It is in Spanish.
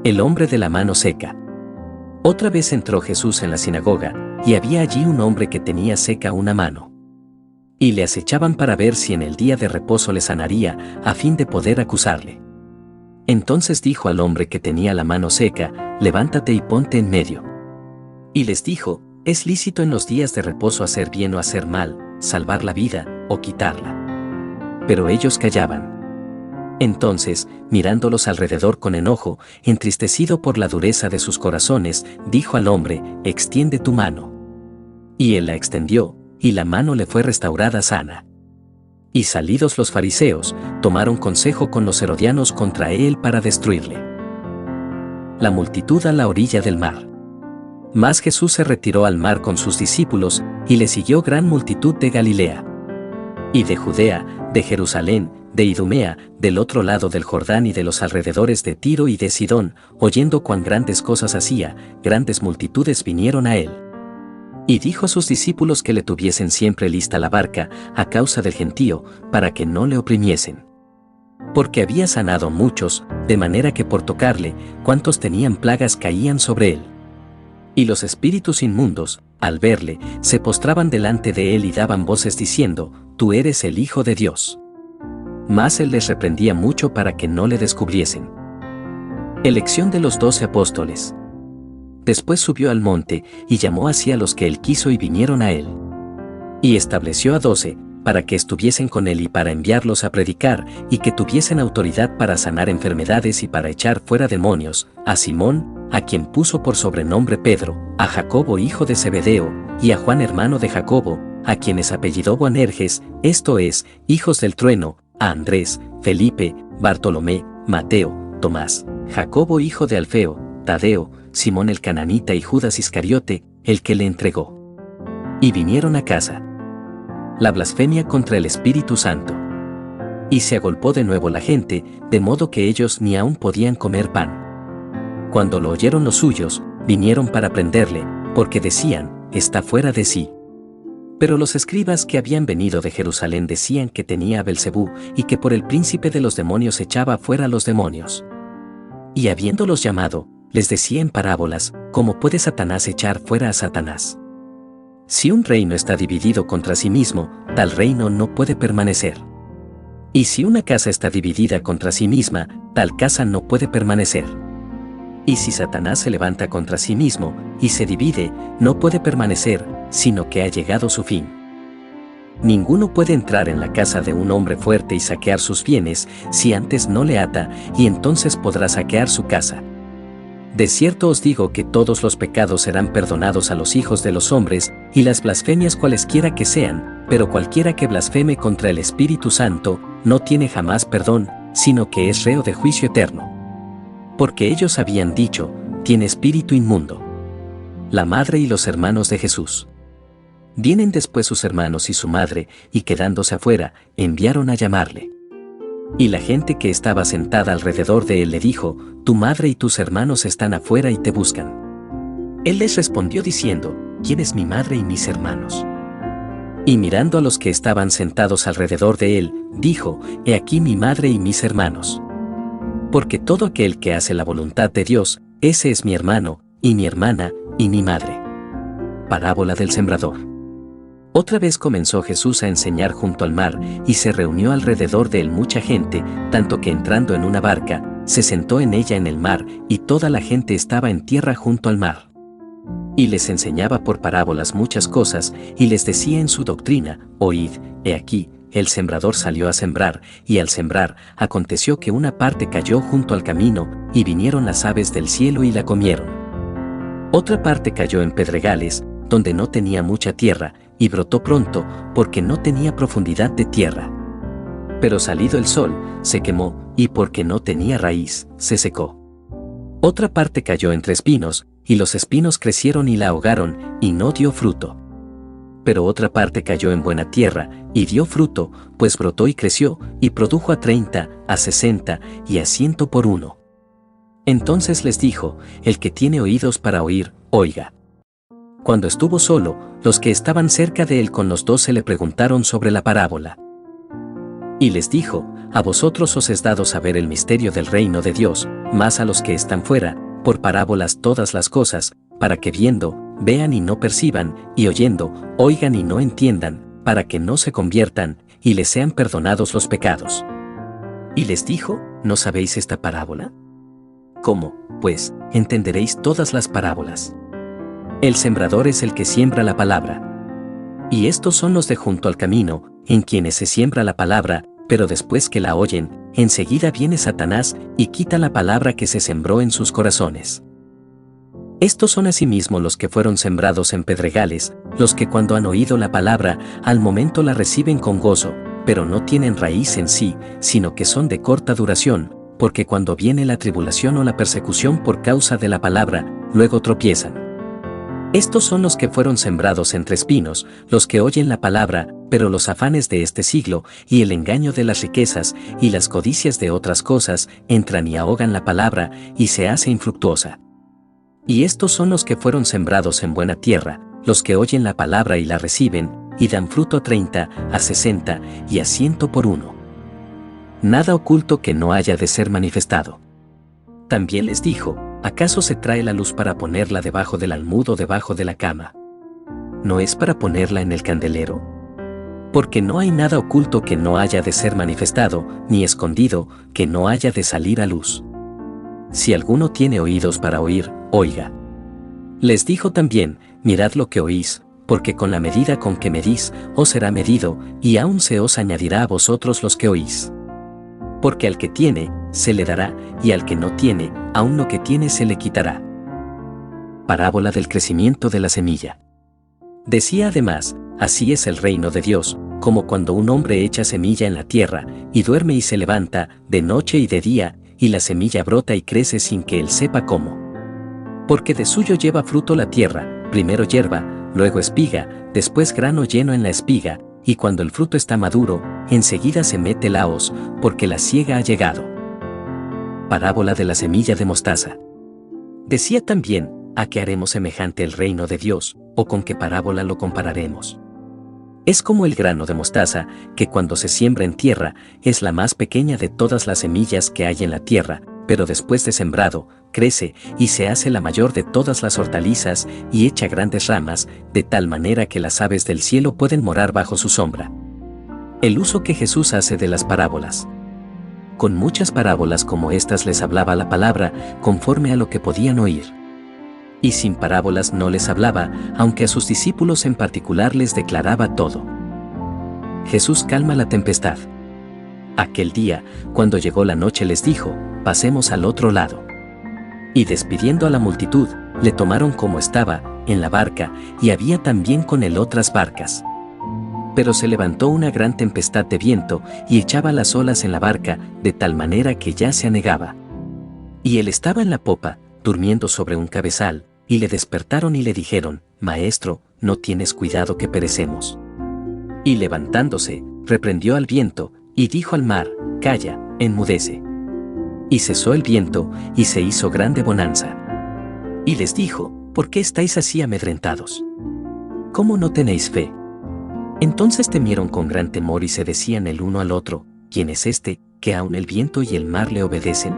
El hombre de la mano seca. Otra vez entró Jesús en la sinagoga, y había allí un hombre que tenía seca una mano. Y le acechaban para ver si en el día de reposo le sanaría, a fin de poder acusarle. Entonces dijo al hombre que tenía la mano seca: levántate y ponte en medio. Y les dijo: ¿es lícito en los días de reposo hacer bien o hacer mal, salvar la vida o quitarla? Pero ellos callaban. Entonces, mirándolos alrededor con enojo, entristecido por la dureza de sus corazones, dijo al hombre: extiende tu mano. Y él la extendió, y la mano le fue restaurada sana. Y salidos los fariseos, tomaron consejo con los herodianos contra él para destruirle. La multitud a la orilla del mar. Mas Jesús se retiró al mar con sus discípulos, y le siguió gran multitud de Galilea, y de Judea, de Jerusalén, de Idumea, del otro lado del Jordán y de los alrededores de Tiro y de Sidón, oyendo cuán grandes cosas hacía, grandes multitudes vinieron a él. Y dijo a sus discípulos que le tuviesen siempre lista la barca, a causa del gentío, para que no le oprimiesen. Porque había sanado muchos, de manera que por tocarle, cuantos tenían plagas caían sobre él. Y los espíritus inmundos, al verle, se postraban delante de él y daban voces diciendo: tú eres el Hijo de Dios. Mas él les reprendía mucho para que no le descubriesen. Elección de los 12 apóstoles. Después subió al monte, y llamó así a los que él quiso y vinieron a él. Y estableció a 12, para que estuviesen con él y para enviarlos a predicar, y que tuviesen autoridad para sanar enfermedades y para echar fuera demonios: a Simón, a quien puso por sobrenombre Pedro, a Jacobo hijo de Zebedeo, y a Juan hermano de Jacobo, a quienes apellidó Boanerges, esto es, hijos del trueno, a Andrés, Felipe, Bartolomé, Mateo, Tomás, Jacobo hijo de Alfeo, Tadeo, Simón el cananita y Judas Iscariote, el que le entregó. Y vinieron a casa. La blasfemia contra el Espíritu Santo. Y se agolpó de nuevo la gente, de modo que ellos ni aún podían comer pan. Cuando lo oyeron los suyos, vinieron para prenderle, porque decían: está fuera de sí. Pero los escribas que habían venido de Jerusalén decían que tenía a Belcebú, y que por el príncipe de los demonios echaba fuera los demonios. Y habiéndolos llamado, les decía en parábolas: ¿cómo puede Satanás echar fuera a Satanás? Si un reino está dividido contra sí mismo, tal reino no puede permanecer. Y si una casa está dividida contra sí misma, tal casa no puede permanecer. Y si Satanás se levanta contra sí mismo, y se divide, no puede permanecer, sino que ha llegado su fin. Ninguno puede entrar en la casa de un hombre fuerte y saquear sus bienes, si antes no le ata, y entonces podrá saquear su casa. De cierto os digo que todos los pecados serán perdonados a los hijos de los hombres, y las blasfemias cualesquiera que sean, pero cualquiera que blasfeme contra el Espíritu Santo, no tiene jamás perdón, sino que es reo de juicio eterno. Porque ellos habían dicho: tiene espíritu inmundo. La madre y los hermanos de Jesús. Vienen después sus hermanos y su madre, y quedándose afuera, enviaron a llamarle. Y la gente que estaba sentada alrededor de él le dijo: tu madre y tus hermanos están afuera y te buscan. Él les respondió diciendo: ¿quién es mi madre y mis hermanos? Y mirando a los que estaban sentados alrededor de él, dijo: he aquí mi madre y mis hermanos. Porque todo aquel que hace la voluntad de Dios, ese es mi hermano, y mi hermana, y mi madre. Parábola del sembrador. Otra vez comenzó Jesús a enseñar junto al mar, y se reunió alrededor de él mucha gente, tanto que entrando en una barca, se sentó en ella en el mar, y toda la gente estaba en tierra junto al mar. Y les enseñaba por parábolas muchas cosas, y les decía en su doctrina: oíd, he aquí, el sembrador salió a sembrar, y al sembrar, aconteció que una parte cayó junto al camino, y vinieron las aves del cielo y la comieron. Otra parte cayó en pedregales, donde no tenía mucha tierra, y brotó pronto, porque no tenía profundidad de tierra. Pero salido el sol, se quemó, y porque no tenía raíz, se secó. Otra parte cayó entre espinos, y los espinos crecieron y la ahogaron, y no dio fruto. Pero otra parte cayó en buena tierra, y dio fruto, pues brotó y creció, y produjo a 30, a 60, y a 100 por uno. Entonces les dijo: el que tiene oídos para oír, oiga. Cuando estuvo solo, los que estaban cerca de él con los 12 le preguntaron sobre la parábola. Y les dijo: a vosotros os es dado saber el misterio del reino de Dios, mas a los que están fuera, por parábolas todas las cosas, para que viendo, vean y no perciban, y oyendo, oigan y no entiendan, para que no se conviertan, y les sean perdonados los pecados. Y les dijo, ¿no sabéis esta parábola? ¿Cómo, pues, entenderéis todas las parábolas? El sembrador es el que siembra la palabra. Y estos son los de junto al camino, en quienes se siembra la palabra, pero después que la oyen, enseguida viene Satanás y quita la palabra que se sembró en sus corazones. Estos son asimismo los que fueron sembrados en pedregales, los que cuando han oído la palabra, al momento la reciben con gozo, pero no tienen raíz en sí, sino que son de corta duración, porque cuando viene la tribulación o la persecución por causa de la palabra, luego tropiezan. Estos son los que fueron sembrados entre espinos, los que oyen la palabra, pero los afanes de este siglo, y el engaño de las riquezas, y las codicias de otras cosas, entran y ahogan la palabra, y se hace infructuosa. Y estos son los que fueron sembrados en buena tierra, los que oyen la palabra y la reciben, y dan fruto a 30, a 60, y a 100 por uno. Nada oculto que no haya de ser manifestado. También les dijo, ¿acaso se trae la luz para ponerla debajo del almud o debajo de la cama? ¿No es para ponerla en el candelero? Porque no hay nada oculto que no haya de ser manifestado, ni escondido que no haya de salir a luz. Si alguno tiene oídos para oír, oiga. Les dijo también, mirad lo que oís, porque con la medida con que medís, os será medido, y aún se os añadirá a vosotros los que oís. Porque al que tiene, se le dará, y al que no tiene, aún lo que tiene se le quitará. Parábola del crecimiento de la semilla. Decía además, así es el reino de Dios, como cuando un hombre echa semilla en la tierra, y duerme y se levanta, de noche y de día, y la semilla brota y crece sin que él sepa cómo. Porque de suyo lleva fruto la tierra, primero hierba, luego espiga, después grano lleno en la espiga, y cuando el fruto está maduro, enseguida se mete la hoz, porque la siega ha llegado. Parábola de la semilla de mostaza. Decía también, ¿a qué haremos semejante el reino de Dios, o con qué parábola lo compararemos? Es como el grano de mostaza, que cuando se siembra en tierra, es la más pequeña de todas las semillas que hay en la tierra, pero después de sembrado, crece y se hace la mayor de todas las hortalizas y echa grandes ramas, de tal manera que las aves del cielo pueden morar bajo su sombra. El uso que Jesús hace de las parábolas. Con muchas parábolas como estas les hablaba la palabra, conforme a lo que podían oír. Y sin parábolas no les hablaba, aunque a sus discípulos en particular les declaraba todo. Jesús calma la tempestad. Aquel día, cuando llegó la noche, les dijo, pasemos al otro lado. Y despidiendo a la multitud, le tomaron como estaba, en la barca, y había también con él otras barcas. Pero se levantó una gran tempestad de viento, y echaba las olas en la barca, de tal manera que ya se anegaba. Y él estaba en la popa, durmiendo sobre un cabezal, y le despertaron y le dijeron, Maestro, ¿no tienes cuidado que perecemos? Y levantándose, reprendió al viento, y dijo al mar, Calla, enmudece. Y cesó el viento, y se hizo grande bonanza. Y les dijo, ¿por qué estáis así amedrentados? ¿Cómo no tenéis fe? Entonces temieron con gran temor y se decían el uno al otro, ¿quién es este, que aun el viento y el mar le obedecen?